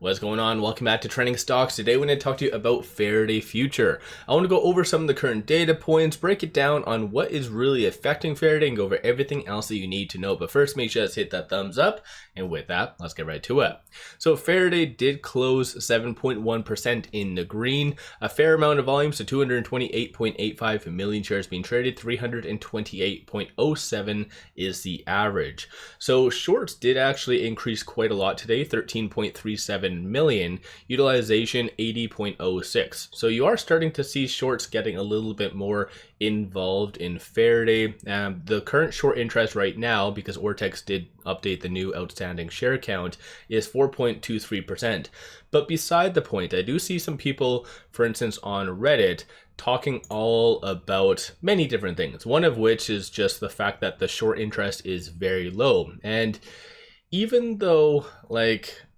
What's going on? Welcome back to Trending Stocks. Today we're going to talk to you about Faraday Future. I want to go over some of the current data points, break it down on what is really affecting Faraday, and go over everything else that you need to know. But first, make sure to hit that thumbs up. And with that, let's get right to it. So Faraday did close 7.1% in the green. A fair amount of volume, so 228.85 million shares being traded. 328.07 is the average. So shorts did actually increase quite a lot today, 13.37 million, utilization 80.06. So you are starting to see shorts getting a little bit more involved in Faraday. The current short interest right now, because Ortex did update the new outstanding share count, is 4.23%. But beside the point, I do see some people, for instance, on Reddit talking all about many different things, one of which is just the fact that the short interest is very low. And even though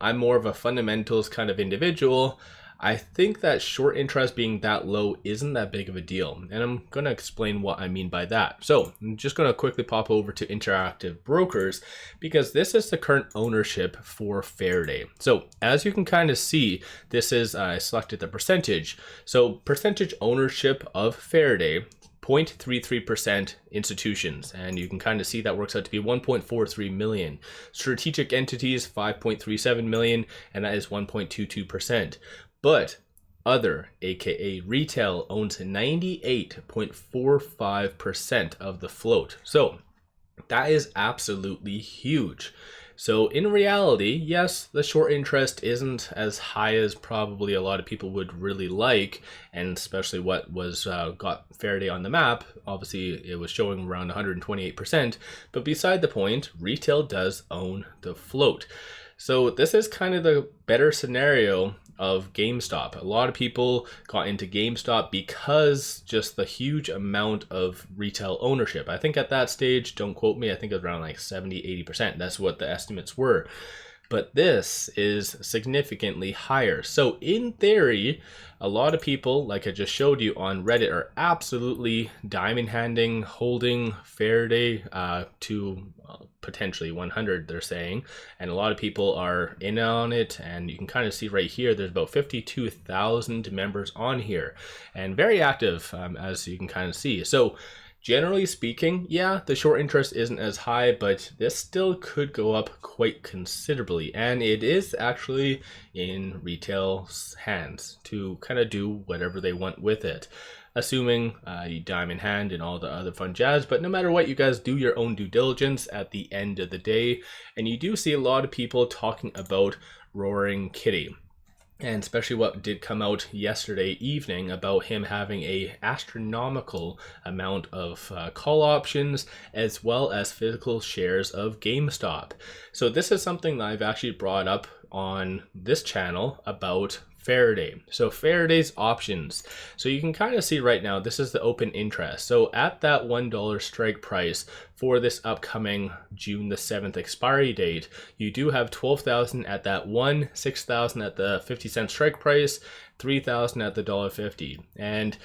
I'm more of a fundamentals kind of individual, I think that short interest being that low isn't that big of a deal. And I'm going to explain what I mean by that. So I'm just going to quickly pop over to Interactive Brokers, because this is the current ownership for Faraday. So as you can kind of see, this is, I selected the percentage. So percentage ownership of Faraday, 0.33% institutions, and you can kind of see that works out to be 1.43 million. Strategic entities, 5.37 million, and that is 1.22%. But other, aka retail, owns 98.45% of the float. So that is absolutely huge. So in reality, yes, the short interest isn't as high as probably a lot of people would really like, and especially what was got Faraday on the map. Obviously, it was showing around 128%, but beside the point, retail does own the float. So this is kind of the better scenario of GameStop. A lot of people got into GameStop because just the huge amount of retail ownership. I think at that stage, don't quote me, I think it was around like 70-80%. That's what the estimates were. But this is significantly higher. So in theory, a lot of people, like I just showed you on Reddit, are absolutely diamond handing, holding Faraday to potentially 100, they're saying. And a lot of people are in on it. And you can kind of see right here, there's about 52,000 members on here. And very active, as you can kind of see. So generally speaking, yeah, the short interest isn't as high, but this still could go up quite considerably. And it is actually in retail's hands to kind of do whatever they want with it, assuming you diamond hand and all the other fun jazz. But no matter what, you guys do your own due diligence at the end of the day. And you do see a lot of people talking about Roaring Kitty. And especially what did come out yesterday evening about him having a astronomical amount of call options, as well as physical shares of GameStop. So this is something that I've actually brought up on this channel about Faraday. So Faraday's options. So you can kind of see right now, this is the open interest. So at that $1 strike price for this upcoming June the 7th expiry date, you do have 12,000 at that one, 6,000 at the 50-cent strike price, 3,000 at the $1.50. And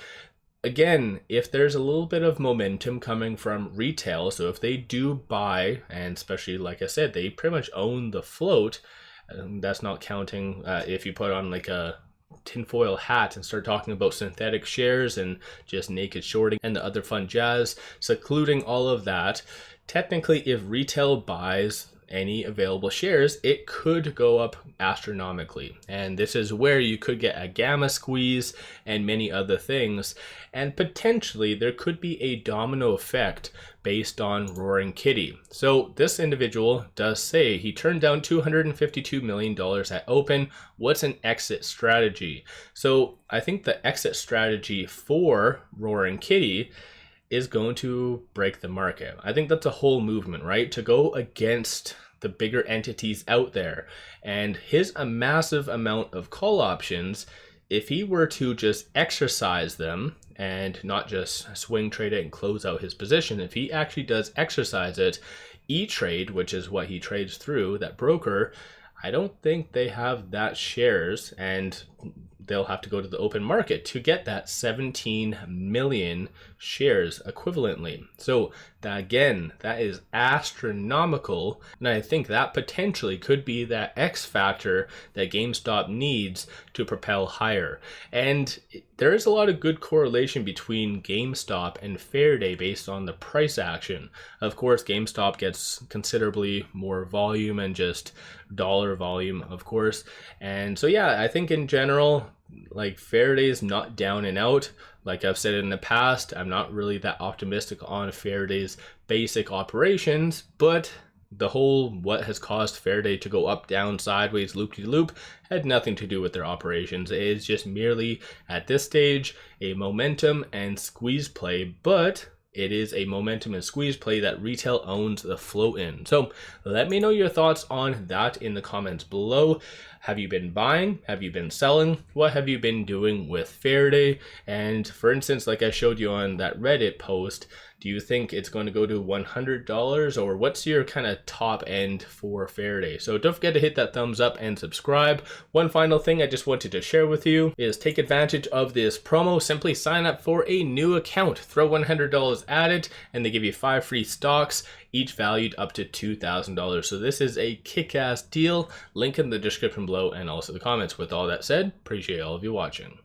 again, if there's a little bit of momentum coming from retail, so if they do buy, and especially like I said, they pretty much own the float. That's not counting if you put on like a tinfoil hat and start talking about synthetic shares and just naked shorting and the other fun jazz, secluding all of that. Technically, if retail buys any available shares, it could go up astronomically. And this is where you could get a gamma squeeze and many other things. And potentially there could be a domino effect based on Roaring Kitty. So this individual does say he turned down $252 million at open. What's an exit strategy? So I think the exit strategy for Roaring Kitty is going to break the market. I think that's a whole movement, right? To go against the bigger entities out there. And a massive amount of call options, if he were to just exercise them and not just swing trade it and close out his position, if he actually does exercise it, E-Trade, which is what he trades through, that broker, I don't think they have that shares, and they'll have to go to the open market to get that 17 million shares equivalently. So that, again, that is astronomical, and I think that potentially could be that X factor that GameStop needs to propel higher. And there is a lot of good correlation between GameStop and Faraday based on the price action. Of course, GameStop gets considerably more volume and just dollar volume, of course. And so yeah, I think in general, like, Faraday is not down and out. Like I've said in the past, I'm not really that optimistic on Faraday's basic operations, but the whole what has caused Faraday to go up, down, sideways, loop-de-loop had nothing to do with their operations. It is just merely, at this stage, a momentum and squeeze play, but it is a momentum and squeeze play that retail owns the float in. So let me know your thoughts on that in the comments below. Have you been buying? Have you been selling? What have you been doing with Faraday? And for instance, like I showed you on that Reddit post, do you think it's going to go to $100, or what's your kind of top end for Faraday? So don't forget to hit that thumbs up and subscribe. One final thing I just wanted to share with you is take advantage of this promo. Simply sign up for a new account, throw $100 at it, and they give you 5 free stocks, each valued up to $2,000. So this is a kick-ass deal. Link in the description below and also the comments. With all that said, appreciate all of you watching.